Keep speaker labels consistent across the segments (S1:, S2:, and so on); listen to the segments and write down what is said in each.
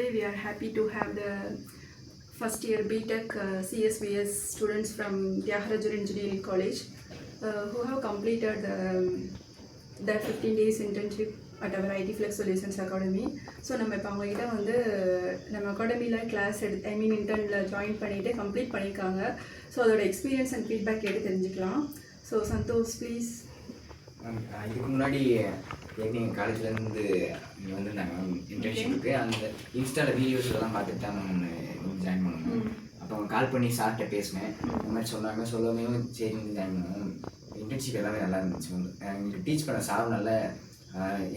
S1: Today we are happy to have the first year BTech CSVS students from Tyagarajar Engineering College who have completed the 15 days internship at our IT Flex Solutions Academy. So நம்ம இப்போ அவங்ககிட்ட வந்து நம்ம அகாடமியில் class இன்டர்னில் join பண்ணிவிட்டு complete பண்ணியிருக்காங்க. So அதோட எக்ஸ்பீரியன்ஸ் அண்ட் ஃபீட்பேக் கேட்டு தெரிஞ்சுக்கலாம். So Santhosh please.
S2: இதுக்கு முன்னாடி எங்கள் காலேஜ்லேருந்து இங்கே வந்திருந்தாங்க இன்டர்ன்ஷிப்புக்கு. அந்த இன்ஸ்டாவில் வீடியோஸ்லாம் பார்த்துட்டு தான் நான் ஜாயின் பண்ணுவேன். அப்போ அவங்க கால் பண்ணி சார்கிட்ட பேசினேன். இந்த மாதிரி சொன்னாங்க. சொல்லவே சரி வந்து ஜாயின் பண்ணுவோம். இன்டர்ன்ஷிப் எல்லாமே நல்லா இருந்துச்சு. எங்களுக்கு டீச் பண்ண சார் நல்ல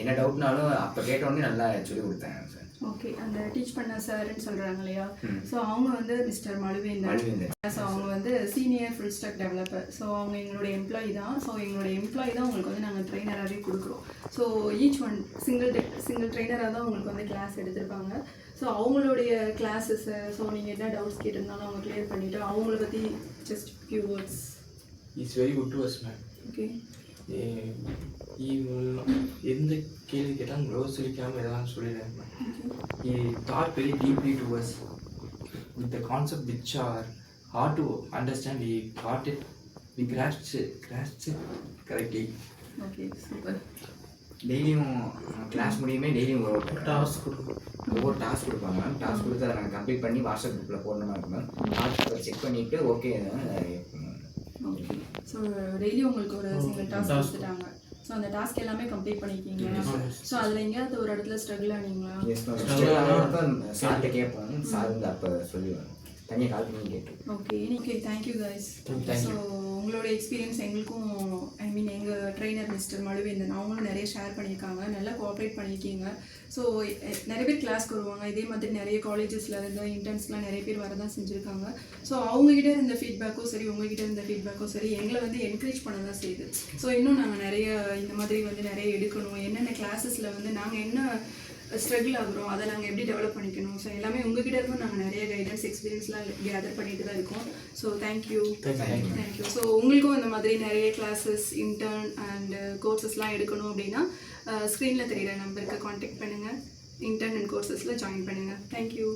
S2: என்ன டவுட்னாலும் அப்போ கேட்டோடனே நல்லா சொல்லி கொடுத்தாங்க சார்.
S1: ஓகே, அந்த டீச் பண்ண சார்ன்னு சொல்கிறாங்க இல்லையா? ஸோ அவங்க வந்து மிஸ்டர் மழுவேந்தர். ஸோ அவங்க வந்து senior full stock developer. So அவங்க எங்களுடைய எம்ப்ளாயி தான். ஸோ எங்களுடைய எம்ப்ளாயி தான் உங்களுக்கு வந்து நாங்கள் ட்ரெயினராகவே கொடுக்குறோம். ஸோ ஈச் ஒன் சிங்கிள் ட்ரெயினராக தான் உங்களுக்கு வந்து கிளாஸ் எடுத்திருப்பாங்க. ஸோ அவங்களுடைய கிளாஸஸை ஸோ நீங்கள் என்ன டவுட்ஸ் கேட்டிருந்தாலும் அவங்க கிளியர் பண்ணிவிட்டு அவங்கள பற்றி just few words.
S3: It's very good to us ma'am.
S1: Okay,
S3: எந்த கேள்வி கேட்டாலும் யோசிக்காமல் இதெல்லாம் சொல்லிடுறேன். He thought very deeply to us with the concept which are hard to understand. We got it, we grasped it correctly.
S1: Okay, super.
S2: டெய்லியும் class முடியுமே டெய்லியும் ஒவ்வொரு டாஸ்க் கொடுப்பாங்க மேம். டாஸ்க் கொடுத்து அதை நாங்கள் கம்ப்ளீட் பண்ணி வாட்ஸ்அப் குரூப்பில் போடணுமா இருக்கும் மேம். வாட்ஸ்அப்பில் செக் பண்ணிவிட்டு ஓகே.
S1: ஓகே, ஸோ டெய்லி உங்களுக்கு ஒரு சிங்கிள் டாஸ்க் கொடுத்துட்டாங்க. ஸோ அந்த டாஸ்க் எல்லாமே கம்ப்ளீட் பண்ணிக்கிங்க. ஸோ அதில் எங்கேயாவது ஒரு இடத்துல ஸ்ட்ரகிள் ஆனீங்களா?
S2: சார்கிட்ட கேட்போம். சார் வந்து அப்போ சொல்லுவேன், தனியாக கால் பண்ணி கேட்டு.
S1: ஓகே, இன்னைக்கு தேங்க்யூ கைஸ். ஸோ உங்களோட எக்ஸ்பீரியன்ஸ் எங்களுக்கும் எங்கள் ட்ரெயினர் மிஸ்டர் மழுவேந்தன் அவங்களும் நிறைய ஷேர் பண்ணியிருக்காங்க. நல்லா கோஆப்ரேட் பண்ணியிருக்கீங்க. ஸோ நிறைய பேர் கிளாஸ்க்கு வருவாங்க. இதே மாதிரி நிறைய காலேஜஸில் இருந்த இன்டர்ன்ஸ்லாம் நிறைய பேர் வரதான் செஞ்சுருக்காங்க. ஸோ அவங்ககிட்ட இருந்த ஃபீட்பேக்கும் சரி, உங்ககிட்ட இருந்த ஃபீட்பேக்கும் சரி, எங்களை வந்து என்கரேஜ் பண்ண தான் செய்யுது. ஸோ இன்னும் நாங்கள் நிறைய இந்த மாதிரி வந்து நிறைய எடுக்கணும். என்னென்ன கிளாஸஸில் வந்து நாங்கள் என்ன ஸ்ட்ரகிள் ஆகுறோம், அதை நாங்கள் எப்படி டெவலப் பண்ணிக்கணும். ஸோ எல்லாமே உங்ககிட்ட இருக்கும். நாங்கள் நிறைய கைடன்ஸ் எக்ஸ்பீரியன்ஸ்லாம் கேதர் பண்ணிட்டு தான் இருக்கோம். So thank you. ஸோ உங்களுக்கும் இந்த மாதிரி நிறைய கிளாஸஸ் இன்டர்ன் அண்ட் கோர்சஸ்லாம் எடுக்கணும் அப்படின்னா ஸ்க்ரீனில் தெரிகிற நம்பருக்கு காண்டாக்ட் பண்ணுங்கள். இன்டர்ன் அண்ட் கோர்சஸில் ஜாயின் பண்ணுங்கள். தேங்க்யூ.